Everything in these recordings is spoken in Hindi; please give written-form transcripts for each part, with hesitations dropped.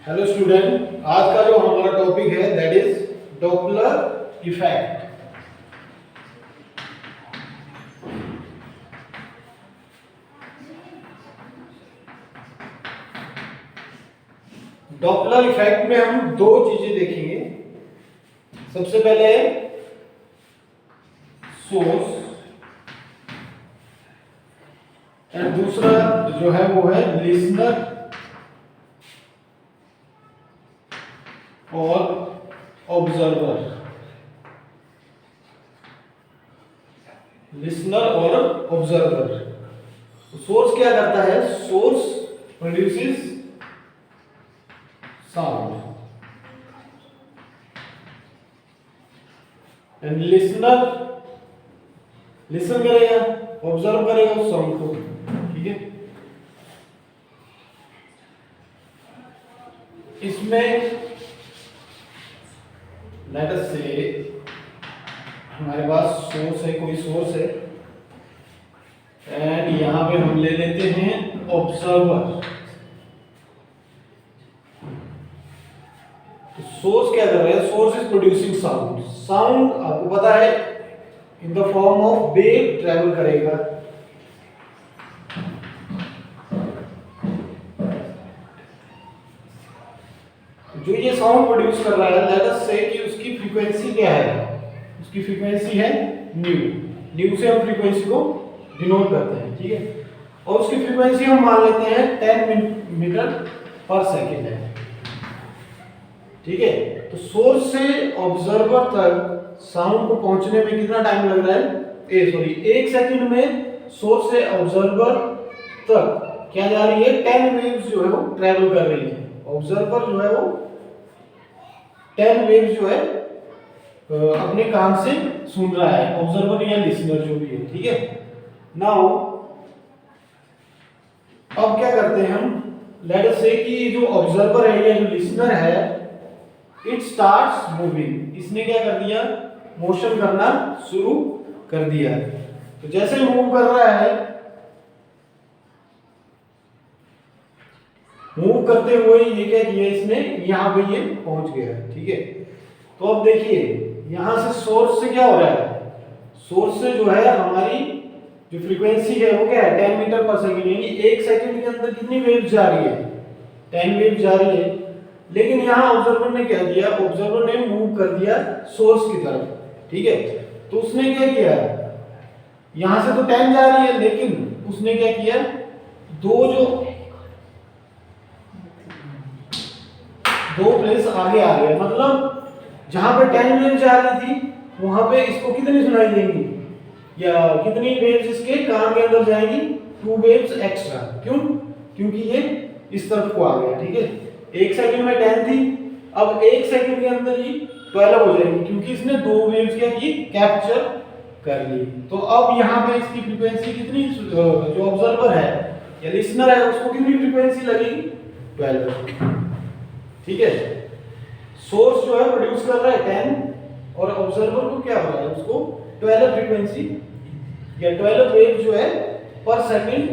हेलो स्टूडेंट, आज का जो हमारा टॉपिक है that is Doppler effect. Doppler effect में हम दो चीजें देखेंगे। सबसे पहले सोर्स एंड दूसरा जो है वो है लिसनर और ऑब्जर्वर। लिसनर और ऑब्जर्वर। सोर्स क्या करता है? Source produces sound and listener listen करेगा, ऑब्जर्व करेगा उस साउंड को। ठीक है, इसमें लेट अस से हमारे पास सोर्स है, कोई सोर्स है एंड यहां पे हम ले लेते हैं ऑब्जर्वर। तो सोर्स क्या कर रहा है? Source is producing sound. Sound आपको पता है in the form of wave travel करेगा। जो ये साउंड प्रोड्यूस कर रहा है, लेट अस से कि उसकी फ्रीक्वेंसी क्या है? उसकी फ्रीक्वेंसी है न्यू। न्यू से हम फ्रीक्वेंसी को डिनोट करते हैं। ठीक है, और उसकी फ्रीक्वेंसी हम मान लेते हैं 10 मीटर पर सेकेंड है। ठीक है, तो सोर्स से ऑब्जर्वर तक साउंड को पहुंचने में कितना टाइम लग रहा है? 1 सेकंड में सोर्स से ऑब्जर्वर तक क्या जा रही है? 10 वेव्स जो है वो ट्रेवल कर रही है। ऑब्जर्वर जो है वो 10 वेव्स जो है अपने कान से सुन रहा है, ऑब्जर्वर या लिसनर जो भी है। ठीक है, नाउ अब क्या करते हैं हम? लेट अस से कि जो ऑब्जर्वर है या जो लिसनर है, इट स्टार्ट्स मूविंग। इसने क्या कर दिया? मोशन करना शुरू कर दिया। तो जैसे मूव कर रहा है, मूव करते हुए ये क्या किया इसने? यहां पे ये पहुंच गया। ठीक है, तो अब देखिए यहां से सोर्स से क्या हो रहा है? सोर्स से जो है हमारी जो फ्रीक्वेंसी है वो क्या है? 10 मीटर पर सेकंड, यानी 1 सेकंड के अंदर कितनी वेव्स जा रही है? 10 वेव्स जा रही है। लेकिन यहां ऑब्जर्वर ने क्या किया? ऑब्जर्वर ने मूव कर दिया सोर्स की तरफ। ठीक है, तो उसने क्या किया? यहां से तो 10 जा रही है, लेकिन उसने क्या किया? दो प्लेस आगे आ गया। मतलब जहां पे 10 वेव्स जा रही थी वहां पे इसको कितनी सुनाई देंगी, या कितनी वेव्स इसके कान के अंदर जाएंगी? 2 वेव्स एक्स्ट्रा। क्यों? क्योंकि ये इस तरफ को आ गया। ठीक है, 1 सेकंड में 10 थी, अब 1 सेकंड के अंदर ही 12 हो जाएगी, क्योंकि इसने 2 वेव्स क्या की? कैप्चर कर ली। तो अब यहाँ पे इसकी फ्रीक्वेंसी कितनी, जो ऑब्जर्वर है या लिसनर है उसको कितनी फ्रीक्वेंसी लगेगी? 12। ठीक है, सोर्स जो है प्रोड्यूस कर रहा है 10 और ऑब्जर्वर को क्या हो रहा है? उसको 12 फ्रीक्वेंसी या 12 वेव जो है पर सेकंड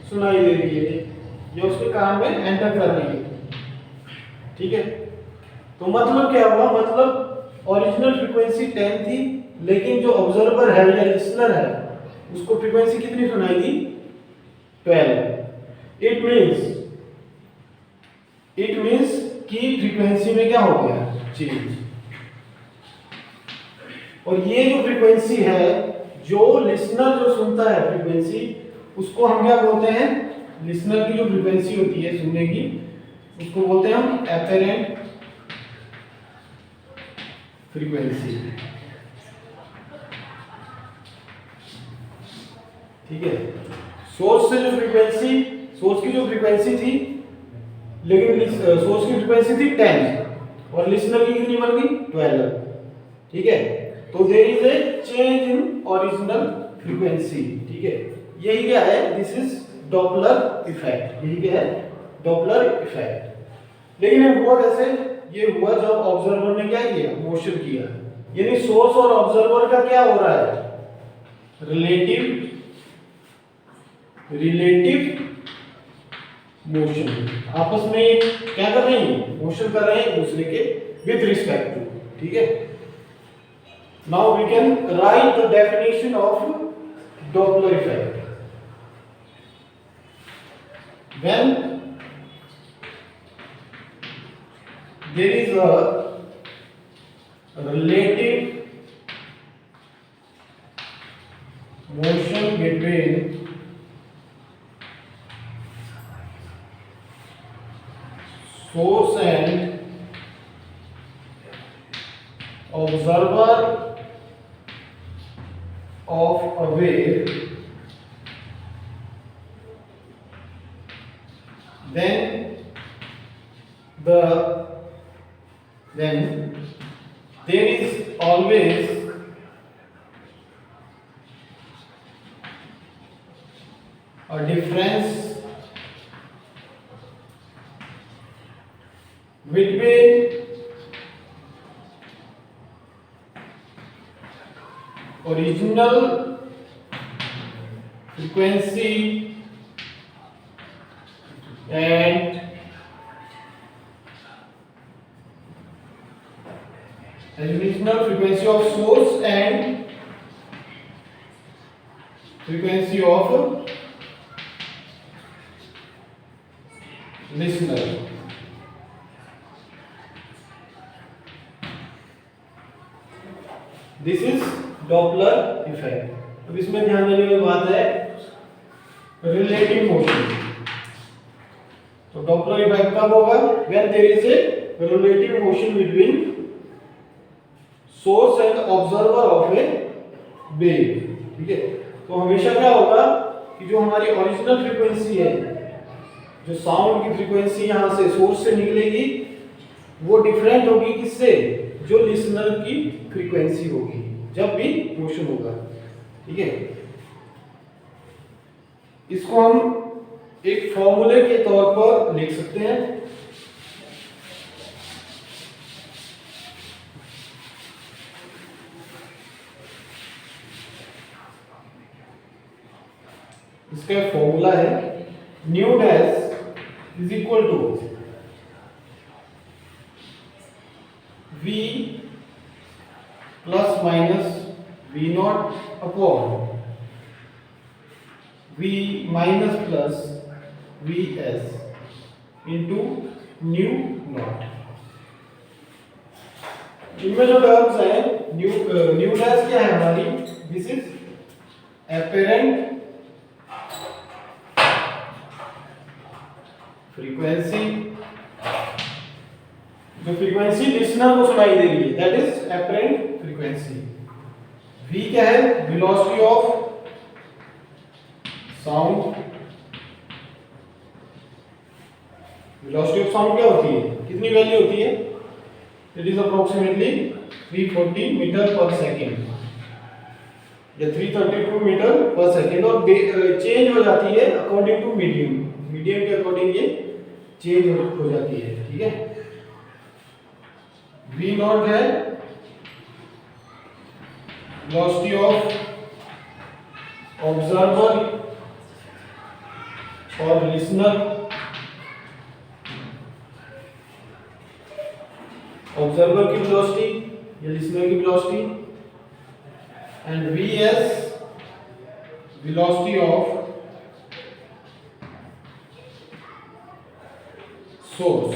सुनाई दे रही है, ये उसके कान में एंटर कर रही है। ठीक है, तो मतलब क्या हुआ? मतलब ओरिजिनल फ्रीक्वेंसी 10 थी, लेकिन जो ऑब्जर्वर है या लिसनर है उसको फ्रीक्वेंसी कितनी सुनाई दी? 12। इट मींस कि फ्रीक्वेंसी में क्या हो गया? चेंज। और ये जो फ्रीक्वेंसी है, जो लिसनर जो सुनता है फ्रीक्वेंसी, उसको हम क्या बोलते हैं? लिसनर की जो फ्रीक्वेंसी होती है सुनने की, उसको बोलते हैं हम एपेरेंट फ्रीक्वेंसी। ठीक है, सोर्स से जो फ्रीक्वेंसी, सोर्स की जो फ्रीक्वेंसी थी, लेकिन सोर्स की फ्रीक्वेंसी थी 10 और लिसनर की कितनी बन गई? 12। ठीक है, तो there is a change in original frequency. ठीक है, यही क्या है? This is Doppler effect. यही क्या है? Doppler effect. लेकिन ये हुआ कैसे? ये हुआ जब ऑब्जर्वर ने क्या किया? मोशन किया। यानी सोर्स और ऑब्जर्वर का क्या हो रहा है? Relative motion. आपस में क्या कर रहे हैं, मोशन कर रहे हैं एक दूसरे के विद रिस्पेक्ट टू, ठीक है। Now we can write the definition of Doppler effect. When there is a relative motion between source and observer of a wave, then there is always a difference between original frequency and original frequency of source and frequency of listener. This is Doppler effect. अब इसमें ध्यान देने वाली बात है रिलेटिव मोशन। तो Doppler effect कब होगा? When there is a relative motion between source and observer of a wave, ठीक है। तो हमेशा क्या होगा कि जो हमारी ओरिजिनल फ्रीक्वेंसी है, जो साउंड की फ्रीक्वेंसी यहाँ से सोर्स से निकलेगी, वो डिफरेंट होगी किससे? जो लिसनर की फ्रीक्वेंसी होगी जब भी मोशन होगा, ठीक है। इसको हम एक फॉर्मूले के तौर पर लिख सकते हैं। इसका फॉर्मूला है nu dash is equal to V plus minus V not upon V minus plus Vs into nu not. इनमें जो टर्म्स है न्यू डैश क्या है हमारी? दिस इज एपेरेंट फ्रीक्वेंसी, जो फ्रीक्वेंसी लिसनर को सुनाई दे रही है, that is apparent frequency. V क्या है? Velocity of sound. Velocity of sound क्या होती है? कितनी वैल्यू होती है? It is approximately 340 metre per second या 332 मीटर पर सेकेंड, और चेंज हो जाती है अकॉर्डिंग टू मीडियम। मीडियम के अकॉर्डिंग ये चेंज हो जाती है, ठीक है। V नॉट है वेलोसिटी ऑफ ऑब्जर्वर और लिसनर, ऑब्जर्वर की वेलोसिटी या लिसनर की velocity, and Vs velocity of source,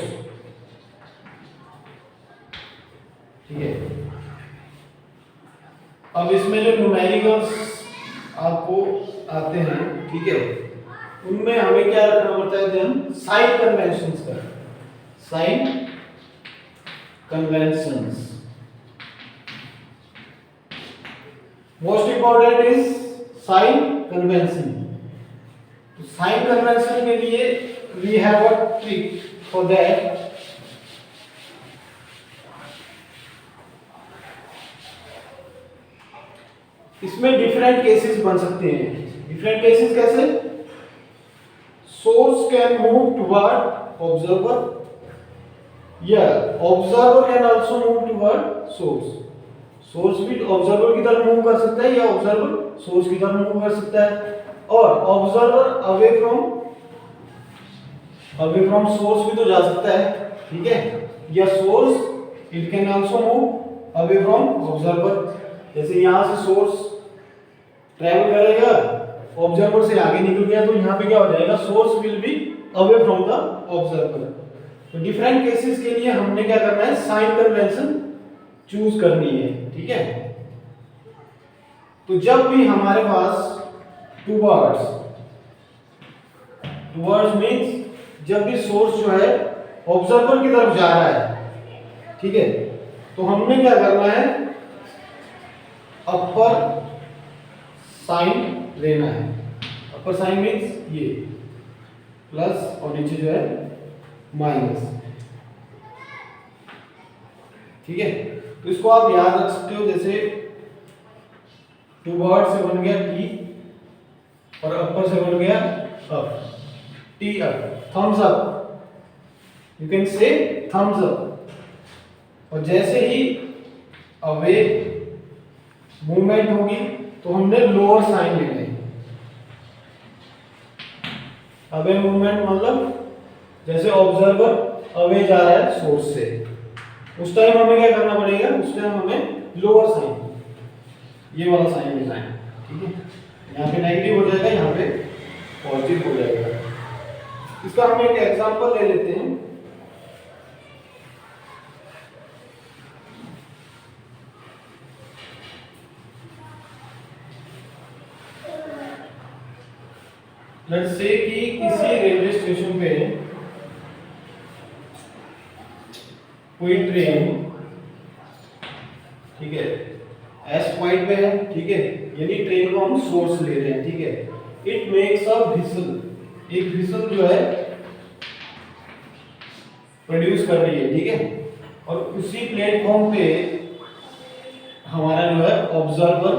ठीक है। अब इसमें जो न्यूमेरिकल्स आपको आते हैं, ठीक है, उनमें हमें क्या रखना पड़ता है? हम साइन कन्वेंशंस का, sign conventions most important is sign convention. तो साइन कन्वेंशन के लिए we have a trick for that. इसमें डिफरेंट केसेस बन सकते हैं। डिफरेंट केसेस कैसे? Source can move toward observer या observer can also move toward source. Source भी ऑब्जर्वर की तरफ मूव कर सकता है या ऑब्जर्वर सोर्स की तरफ मूव कर सकता है, और observer away from away from source भी तो जा सकता है, ठीक है, या source it can also move away from observer. जैसे यहाँ से सोर्स ट्रैवल करेगा, ऑब्जर्वर से आगे निकल गया, तो यहाँ पे क्या हो जाएगा, source will be away from the observer. तो डिफरेंट केसेस के लिए हमने क्या करना है, साइन कन्वेंशन चूज करनी है, ठीक है। तो जब भी हमारे पास टुवर्ड्स मींस जब भी सोर्स जो है ऑब्जर्वर की तरफ जा रहा है, ठीक है, तो हमने क्या करना है, अपर साइन लेना है। अपर साइन मींस ये प्लस और नीचे जो है माइनस, ठीक है। तो इसको आप याद रख सकते हो, जैसे टुवर्ड से बन गया टी और अपर से बन गया up, T up, thumbs up, you can say thumbs up. और जैसे ही अवे मूवमेंट होगी तो हमने लोअर साइन लेना है। अवे मूवमेंट मतलब जैसे ऑब्जर्वर अवे जा रहा है सोर्स से, उस टाइम हमें क्या करना पड़ेगा, उस टाइम हमें लोअर साइन, ये वाला साइन लेना है, ठीक है। यहाँ पे नेगेटिव हो जाएगा, यहाँ पे पॉजिटिव हो जाएगा। इसका हम एक एग्जांपल ले लेते हैं। लेट्स से कि किसी रेलवे स्टेशन पे कोई ट्रेन, ठीक है, एस पॉइंट पे है, ठीक है, यानी ट्रेन को हम सोर्स ले रहे हैं, ठीक है। इट मेक्स अ व्हिसल, एक व्हिसल जो है प्रोड्यूस कर रही है, ठीक है। और उसी प्लेटफॉर्म पे हमारा जो है ऑब्जर्वर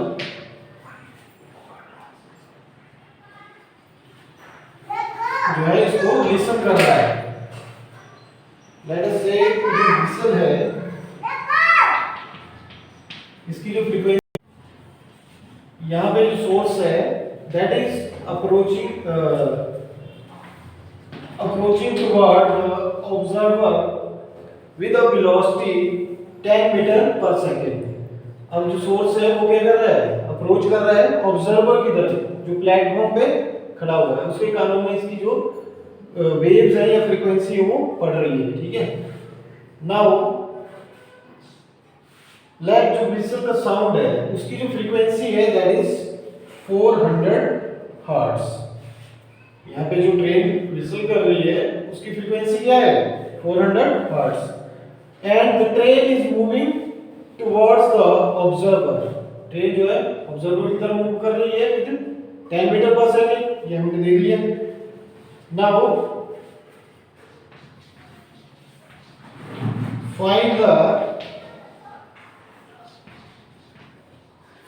जो है इसको लिसन कर रहा है। लेट अस से जो व्हिसल है, इसकी जो फ्रीक्वेंसी, यहाँ पे जो सोर्स है that is approaching toward observer with a velocity 10 metre per second. अब जो सोर्स है वो क्या कर रहा है, अप्रोच कर रहा है ऑब्जर्वर की तरफ जो प्लेटफॉर्म पे खड़ा हुआ है, उसके कानों में इसकी जो वेव्स है या फ्रीक्वेंसी है वो पड़ रही है, ठीक है। नाउ लाइक जो व्हिसल का साउंड है उसकी जो फ्रीक्वेंसी है दैट इज 400 हर्ट्ज। यहाँ पे जो ट्रेन व्हिसल कर रही है उसकी फ्रीक्वेंसी क्या है, 400 hertz. And the train is moving towards the observer, train जो है ऑब्जर्वर की तरफ मूव कर रही है विद 10 मीटर पर सेकंड, ये हमने देख लिया। Now find the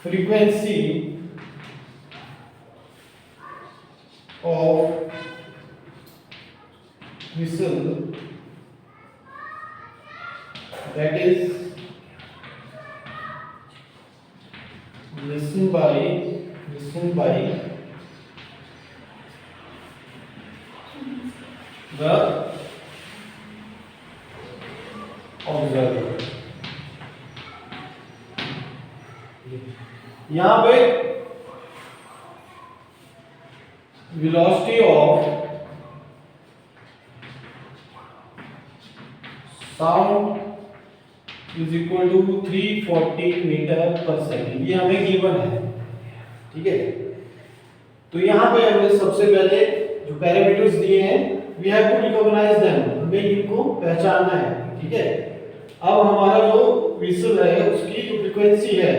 frequency of whistle that is listened by the observer। यहाँ पे velocity of sound is equal to 340 metre per second, ये हमें गिवन है, ठीक है। तो यहाँ पे हमने सबसे पहले जो पैरामीटर्स दिए हैं we have to recognize them, हमें इनको पहचानना है, ठीक है। अब हमारा जो व्हिसल है उसकी जो फ्रीक्वेंसी है,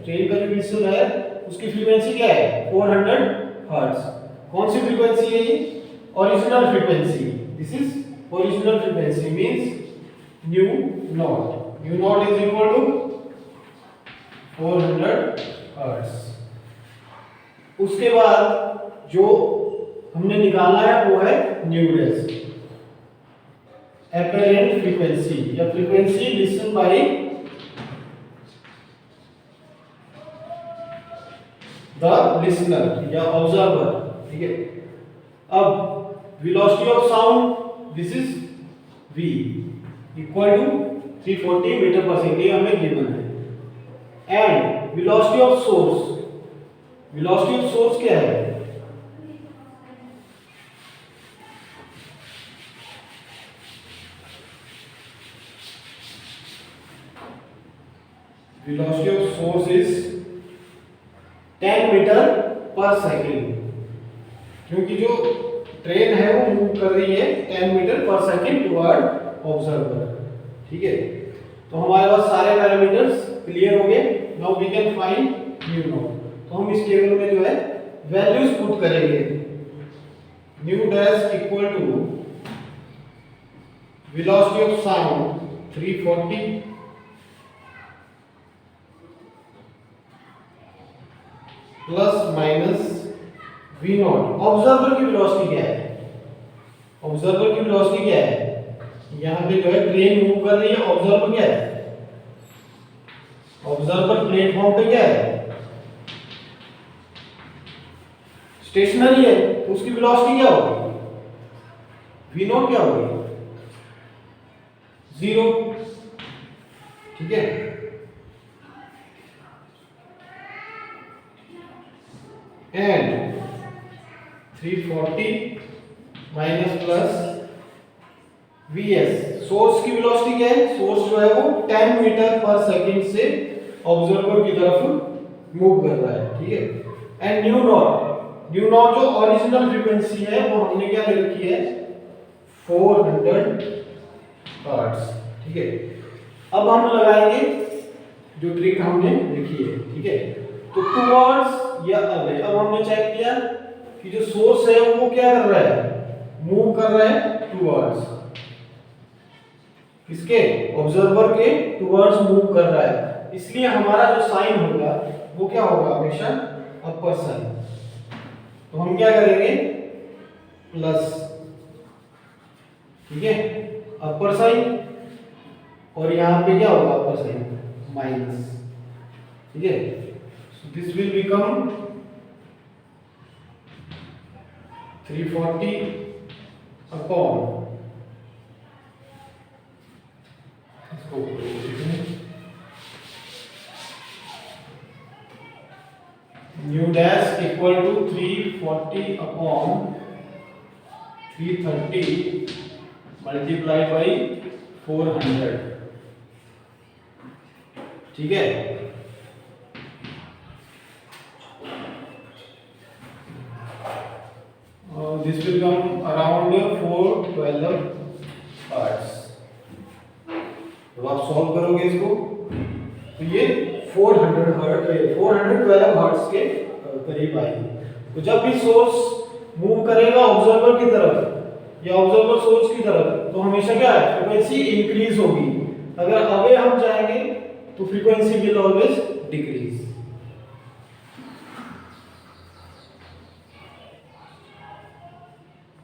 ट्रेन का जो व्हिसल है उसकी फ्रीक्वेंसी क्या है, 400 हर्ट्ज। कौन सी फ्रीक्वेंसी है ये, original frequency, this is original frequency means nu not is equal to 400 hertz. उसके बाद जो हमने निकाला है वो है न्यू डैश, apparent frequency या frequency listen by the listener या ऑब्जर्वर, ठीक है। अब velocity of sound this is v equal to 340 metre per second, ये हमें गिवन है। एंड वेलोसिटी ऑफ सोर्स क्या है? velocity of source is 10 metre per second, क्योंकि जो ट्रेन है वो मूव कर रही है 10 metre per second toward observer. ठीक है, तो हमारे पास सारे पैरामीटर्स क्लियर हो गए। Now we can find nu not. तो हम इस टेबल में जो है वैल्यूज पुट करेंगे। Nu dash equal to velocity of sound 340 plus minus v not. Observer की वेलोसिटी क्या है? ऑब्जर्वर की वेलोसिटी क्या है? यहाँ पे जो है ट्रेन मूव कर रही है, ऑब्जर्वर क्या है? ऑब्जर्वर प्लेटफॉर्म पे क्या है? स्टेशनरी है, तो उसकी वेलोसिटी क्या होगी? v नॉट क्या होगी? 0। ठीक है, and 340 minus plus vs। Source की वेलोसिटी क्या है? सोर्स जो है वो 10 मीटर पर सेकंड से ऑब्जर्वर की तरफ मूव कर रहा है। ठीक है, एंड न्यू नॉट जो ओरिजिनल फ्रीक्वेंसी है वो हमने क्या ले रखी है? 400 हर्ट्ज। ठीक है, अब हम लगाएंगे जो ट्रिक हमने लिखी है। ठीक है, तो टुवर्ड्स या अवे। अब हमने चेक किया कि जो सोर्स है वो क्या कर रहा है? मूव कर रहा है टुवर्ड्स, किसके? ऑब्जर्वर के टुवर्ड्स मूव कर रहा है। इसलिए हमारा जो साइन होगा वो क्या होगा? हमेशा अपर साइन। तो हम क्या करेंगे? प्लस। ठीक है, अपर साइन, और यहां पे क्या होगा? Upper sign minus. ठीक है, so this will become 340 upon nu dash equal to 340 upon 330 multiplied by 400। ठीक है, this will come around 412 hertz। जब आप सॉल्व करोगे इसको तो ये 412 हर्ट्ज के करीब आएगी। तो जब भी सोर्स मूव करेगा ऑब्जर्वर की तरफ या ऑब्जर्वर सोर्स की तरफ, तो हमेशा क्या है? फ्रीक्वेंसी इंक्रीज होगी। अगर अवे हम जाएंगे तो फ्रीक्वेंसी विल ऑलवेज डिक्रीज।